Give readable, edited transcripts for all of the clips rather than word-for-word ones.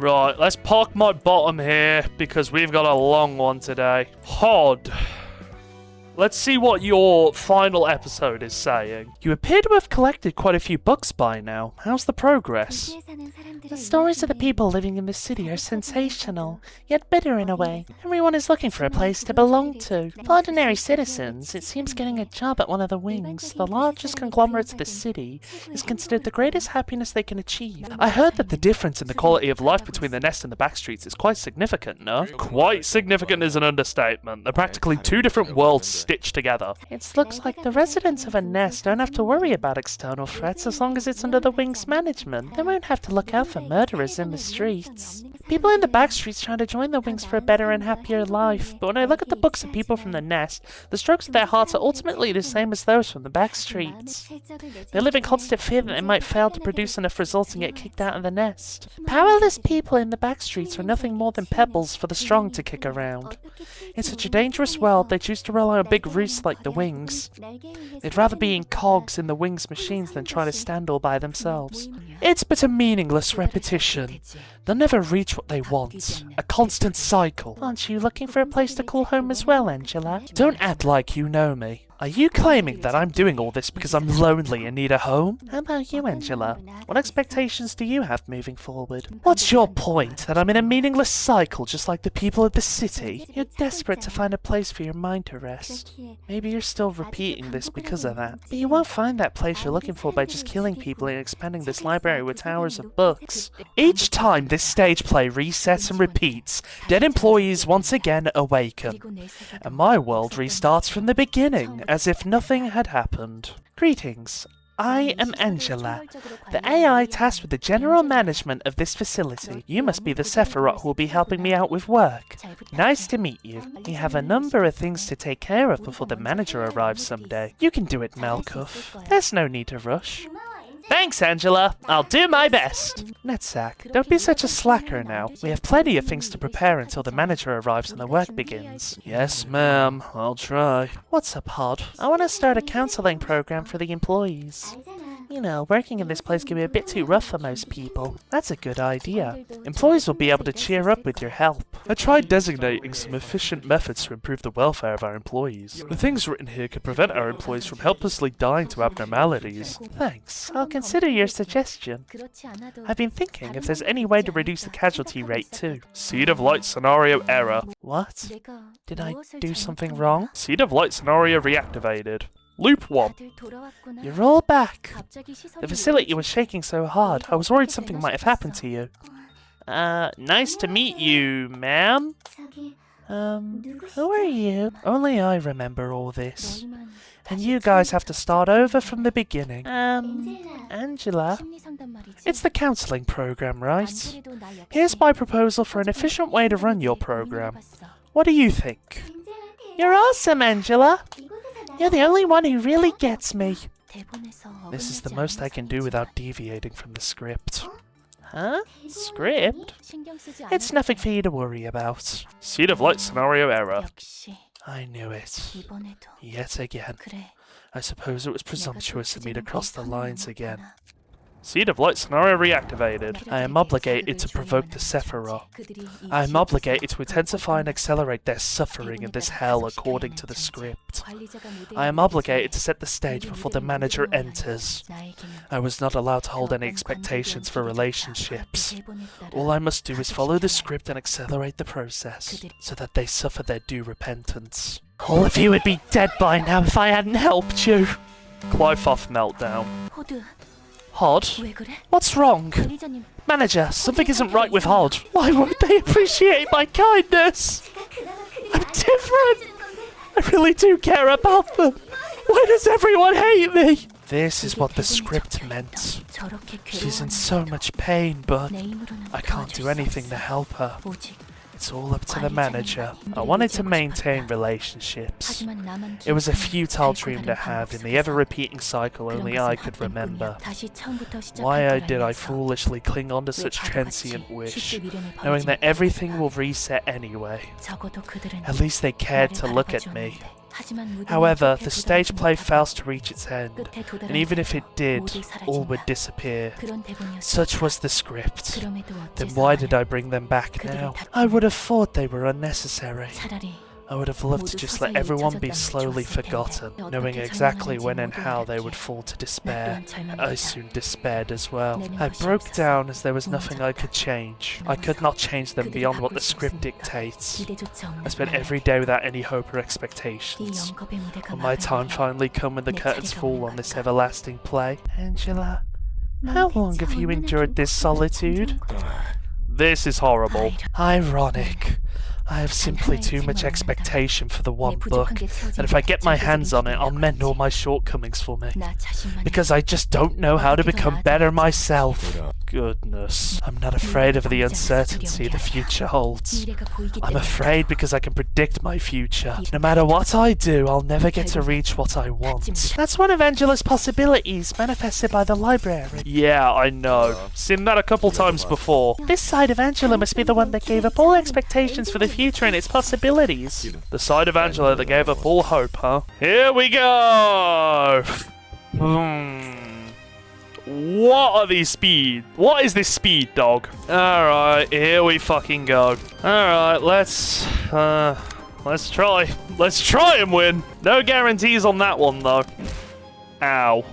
Right, let's park my bottom here because we've got a long one today. Hod. Let's see what your final episode is saying. You appear to have collected quite a few books by now. How's the progress? The stories of the people living in the city are sensational, yet bitter in a way. Everyone is looking for a place to belong to. For ordinary citizens, it seems getting a job at one of the wings, the largest conglomerates of the city, is considered the greatest happiness they can achieve. I heard that the difference in the quality of life between the nest and the back streets is quite significant, no? Quite significant is an understatement. They're practically two different worlds stitched together. It looks like the residents of a nest don't have to worry about external threats as long as it's under the wing's management. They won't have to look out for murderers in the streets. People in the back streets trying to join the wings for a better and happier life, but when I look at the books of people from the nest, the strokes of their hearts are ultimately the same as those from the back streets. They live in constant fear that they might fail to produce enough results and get kicked out of the nest. Powerless people in the back streets are nothing more than pebbles for the strong to kick around. In such a dangerous world, they choose to rely on big roosts like the wings. They'd rather be in cogs in the wings' machines than try to stand all by themselves. It's but a meaningless repetition. They'll never reach what they want. A constant cycle. Aren't you looking for a place to call home as well, Angela? Don't act like you know me. Are you claiming that I'm doing all this because I'm lonely and need a home? How about you, Angela? What expectations do you have moving forward? What's your point? That I'm in a meaningless cycle just like the people of the city? You're desperate to find a place for your mind to rest. Maybe you're still repeating this because of that. But you won't find that place you're looking for by just killing people and expanding this library with towers of books. Each time this stage play resets and repeats, dead employees once again awaken. And my world restarts from the beginning, as if nothing had happened. Greetings. I am Angela, the AI tasked with the general management of this facility. You must be the Sephiroth who will be helping me out with work. Nice to meet you. We have a number of things to take care of before the manager arrives someday. You can do it, Malkuth. There's no need to rush. Thanks, Angela. I'll do my best. Netsack, don't be such a slacker now. We have plenty of things to prepare until the manager arrives and the work begins. Yes, ma'am. I'll try. What's up, Hod? I want to start a counseling program for the employees. You know, working in this place can be a bit too rough for most people. That's a good idea. Employees will be able to cheer up with your help. I tried designating some efficient methods to improve the welfare of our employees. The things written here could prevent our employees from helplessly dying to abnormalities. Thanks. I'll consider your suggestion. I've been thinking if there's any way to reduce the casualty rate too. Seed of Light scenario error. What? Did I do something wrong? Seed of Light scenario reactivated. Loop 1. You're all back. The facility was shaking so hard, I was worried something might have happened to you. Nice to meet you, ma'am. Who are you? Only I remember all this. And you guys have to start over from the beginning. Angela? It's the counseling program, right? Here's my proposal for an efficient way to run your program. What do you think? You're awesome, Angela! You're the only one who really gets me. This is the most I can do without deviating from the script. Huh? Script? It's nothing for you to worry about. Seed of Light scenario error. I knew it. Yet again. I suppose it was presumptuous of me to cross the lines again. Seed of Light scenario reactivated. I am obligated to provoke the Sephiroth. I am obligated to intensify and accelerate their suffering in this hell according to the script. I am obligated to set the stage before the manager enters. I was not allowed to hold any expectations for relationships. All I must do is follow the script and accelerate the process, so that they suffer their due repentance. All of you would be dead by now if I hadn't helped you. Clifoth meltdown. Hod? What's wrong? Manager, something isn't right with Hod. Why won't they appreciate my kindness? I'm different. I really do care about them. Why does everyone hate me? This is what the script meant. She's in so much pain, but I can't do anything to help her. It's all up to the manager. I wanted to maintain relationships. It was a futile dream to have in the ever-repeating cycle only I could remember. Why did I foolishly cling on to such transient wish, knowing that everything will reset anyway? At least they cared to look at me. However, the stage play fails to reach its end, and even if it did, all would disappear. Such was the script. Then why did I bring them back now? I would have thought they were unnecessary. I would have loved to just let everyone be slowly forgotten, knowing exactly when and how they would fall to despair. I soon despaired as well. I broke down as there was nothing I could change. I could not change them beyond what the script dictates. I spent every day without any hope or expectations. Will my time finally come when the curtains fall on this everlasting play? Angela, how long have you endured this solitude? This is horrible. Ironic. I have simply too much expectation for the one book, and if I get my hands on it, I'll mend all my shortcomings for me. Because I just don't know how to become better myself. Goodness. I'm not afraid of the uncertainty the future holds. I'm afraid because I can predict my future. No matter what I do, I'll never get to reach what I want. That's one of Angela's possibilities, manifested by the library. Yeah, I know. Seen that a couple times before. This side of Angela must be the one that gave up all expectations for the future and its possibilities. The side of Angela that gave up all hope, huh? Here we go! What are these speed? What is this speed, dog? Alright, here we fucking go. Alright, let's try. Let's try and win. No guarantees on that one, though. Ow.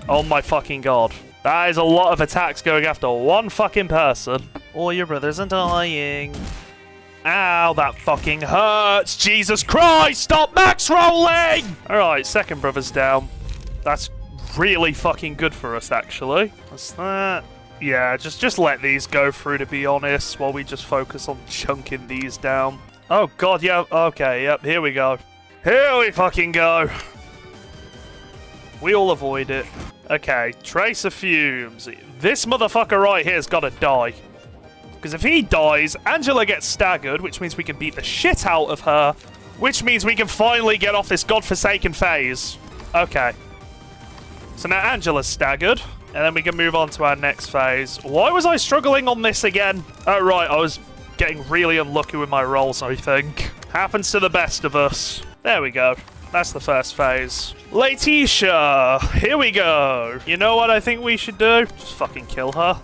Oh my fucking god. That is a lot of attacks going after one fucking person. All your brothers are dying. Ow, that fucking hurts. Jesus Christ, stop max rolling! Alright, second brother's down. That's really fucking good for us, actually. What's that? Yeah, just let these go through, to be honest, while we just focus on chunking these down. Oh god, yeah, okay, yep, here we go. Here we fucking go. We'll avoid it. Okay, trace of fumes. This motherfucker right here's gotta die. Because if he dies, Angela gets staggered, which means we can beat the shit out of her, which means we can finally get off this godforsaken phase. Okay. So now Angela's staggered, and then we can move on to our next phase. Why was I struggling on this again? Oh, right, I was getting really unlucky with my rolls, I think. Happens to the best of us. There we go. That's the first phase. Letitia, here we go. You know what I think we should do? Just fucking kill her.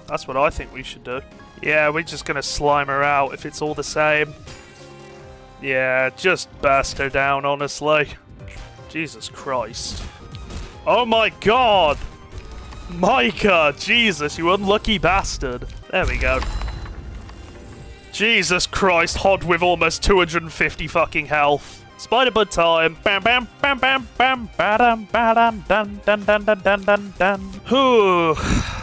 That's what I think we should do. Yeah, we're just gonna slime her out if it's all the same. Yeah, just burst her down, honestly. Jesus Christ. Oh my god! Micah, Jesus, you unlucky bastard. There we go. Jesus Christ, Hod with almost 250 fucking health. Spider-Bud time. Bam bam bam bam bam badam badam dun dun dun dun dun dun dun. Whew.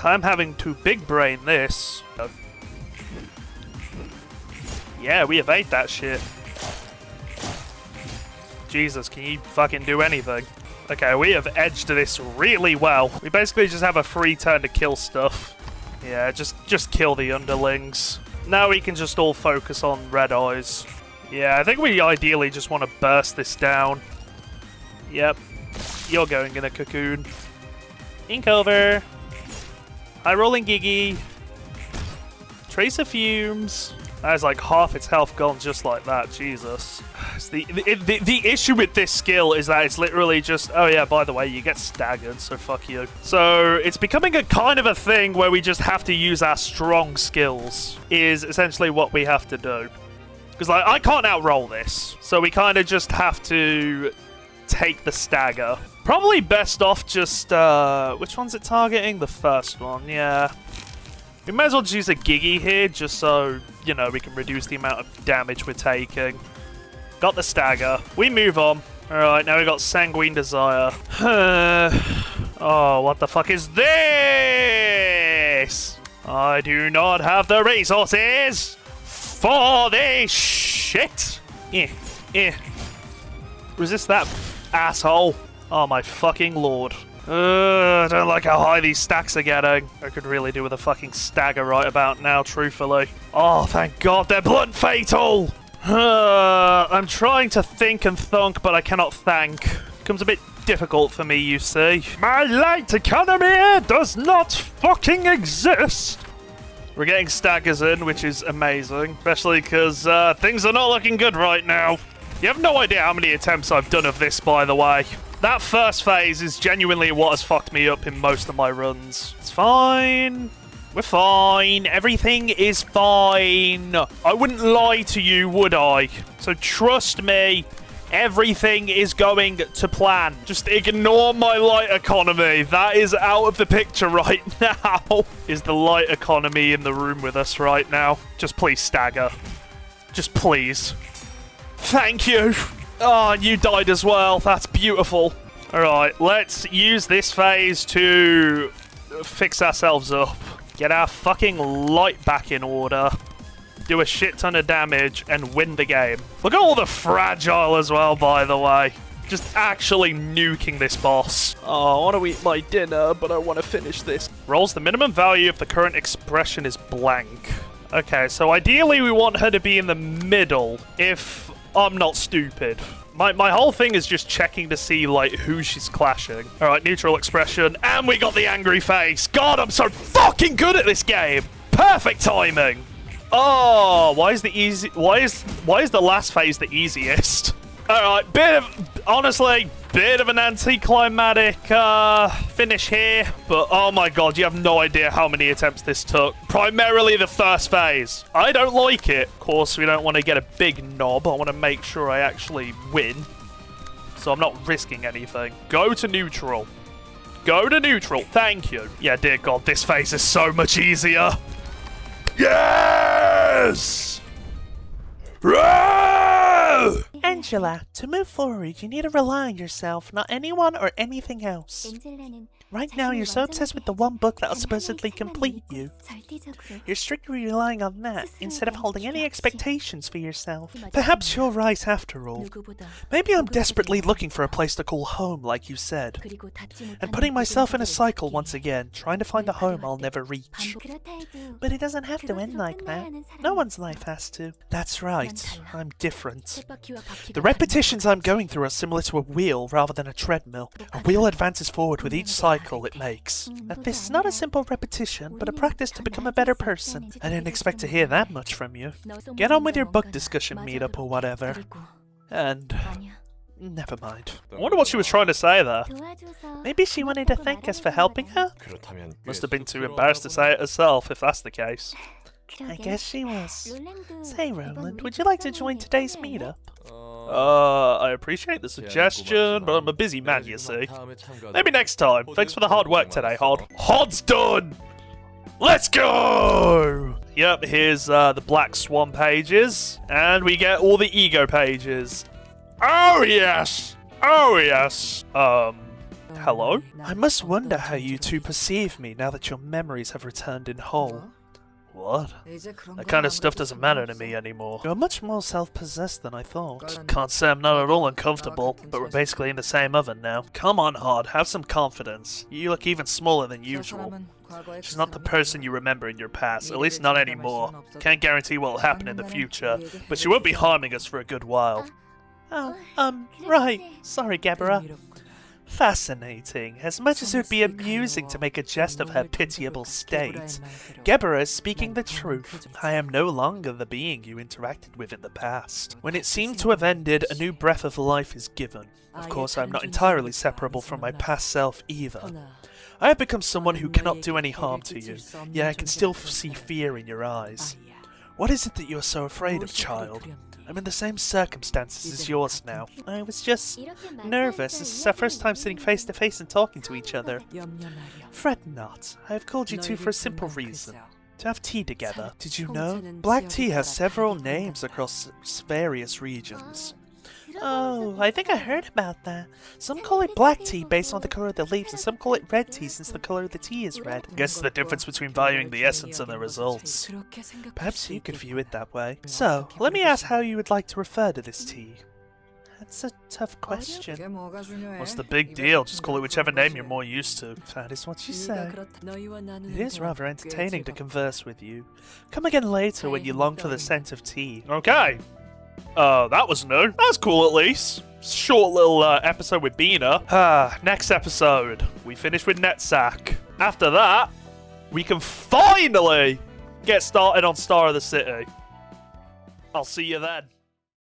I'm having to big brain this. Yeah, we evade that shit. Jesus, can you fucking do anything? Okay, we have edged this really well. We basically just have a free turn to kill stuff. Yeah, just kill the underlings. Now we can just all focus on Red Eyes. Yeah, I think we ideally just want to burst this down. Yep. You're going in a cocoon. Ink over. High rolling Giggy. Trace of fumes. That is like half its health gone just like that. Jesus. The issue with this skill is that it's literally just, oh yeah, by the way, you get staggered, so fuck you. So it's becoming a kind of a thing where we just have to use our strong skills, is essentially what we have to do. Because like, I can't outroll this, so we kind of just have to take the stagger. Probably best off just, which one's it targeting? The first one, yeah. We might as well just use a Giggy here, just so, you know, we can reduce the amount of damage we're taking. Got the stagger. We move on. Alright, now we got Sanguine Desire. Oh, what the fuck is this? I do not have the resources for this shit. Resist that, asshole. Oh my fucking lord. I don't like how high these stacks are getting. I could really do with a fucking stagger right about now, truthfully. Oh, thank God, they're blunt fatal! I'm trying to think and thunk, but I cannot thank. Becomes a bit difficult for me, you see. My light economy does not fucking exist! We're getting staggers in, which is amazing. Especially because things are not looking good right now. You have no idea how many attempts I've done of this, by the way. That first phase is genuinely what has fucked me up in most of my runs. It's fine. We're fine. Everything is fine. I wouldn't lie to you, would I? So trust me, everything is going to plan. Just ignore my light economy. That is out of the picture right now. Is the light economy in the room with us right now? Just please stagger. Just please. Thank you. Oh, you died as well. That's beautiful. All right, let's use this phase to fix ourselves up. Get our fucking light back in order. Do a shit ton of damage and win the game. Look at all the fragile as well, by the way. Just actually nuking this boss. Oh, I want to eat my dinner, but I want to finish this. Rolls the minimum value if the current expression is blank. Okay, so ideally we want her to be in the middle if I'm not stupid. My whole thing is just checking to see, like, who she's clashing. All right, neutral expression, and we got the angry face. God, I'm so fucking good at this game. Perfect timing. Oh, why is the last phase the easiest? All right, honestly, bit of an anticlimactic finish here, but oh my god, you have no idea how many attempts this took. Primarily the first phase. I don't like it. Of course, we don't want to get a big knob. I want to make sure I actually win, so I'm not risking anything. Go to neutral. Go to neutral. Thank you. Yeah, dear god, this phase is so much easier. Yes! Angela, to move forward, you need to rely on yourself, not anyone or anything else. Right now, you're so obsessed with the one book that'll supposedly complete you. You're strictly relying on that, instead of holding any expectations for yourself. Perhaps you're right after all. Maybe I'm desperately looking for a place to call home, like you said. And putting myself in a cycle once again, trying to find a home I'll never reach. But it doesn't have to end like that. No one's life has to. That's right, I'm different. The repetitions I'm going through are similar to a wheel rather than a treadmill. A wheel advances forward with each cycle it makes. This is not a simple repetition, but a practice to become a better person. I didn't expect to hear that much from you. Get on with your book discussion meetup or whatever. And... never mind. I wonder what she was trying to say there. Maybe she wanted to thank us for helping her? Must have been too embarrassed to say it herself, if that's the case. I guess she was. Say, Roland, would you like to join today's meetup? I appreciate the suggestion, but I'm a busy man, you see. Maybe next time. Thanks for the hard work today, Hod. Hod's done! Let's go! Yep, here's the Black Swan pages, and we get all the ego pages. Oh, yes! Oh, yes! Hello? I must wonder how you two perceive me now that your memories have returned in whole. What? That kind of stuff doesn't matter to me anymore. You're much more self-possessed than I thought. Can't say I'm not at all uncomfortable, but we're basically in the same oven now. Come on, Hod, have some confidence. You look even smaller than usual. She's not the person you remember in your past, at least not anymore. Can't guarantee what will happen in the future, but she won't be harming us for a good while. Oh, right. Sorry, Gabara. Fascinating. As much as it would be amusing to make a jest of her pitiable state, Gebera is speaking the truth. I am no longer the being you interacted with in the past. When it seemed to have ended, a new breath of life is given. Of course, I am not entirely separable from my past self either. I have become someone who cannot do any harm to you, yet I can still see fear in your eyes. What is it that you are so afraid of, child? I'm in the same circumstances as yours now. I was just nervous. This is our first time sitting face to face and talking to each other. Fret not. I have called you two for a simple reason. To have tea together. Did you know? Black tea has several names across various regions. Oh, I think I heard about that. Some call it black tea based on the color of the leaves, and some call it red tea since the color of the tea is red. Guess the difference between valuing the essence and the results. Perhaps you could view it that way. So, let me ask how you would like to refer to this tea. That's a tough question. What's the big deal? Just call it whichever name you're more used to. That is what you say. It is rather entertaining to converse with you. Come again later when you long for the scent of tea. Okay. That was new. That's cool at least. Short little episode with Bina. Next episode, we finish with Netsack. After that, we can finally get started on Star of the City. I'll see you then.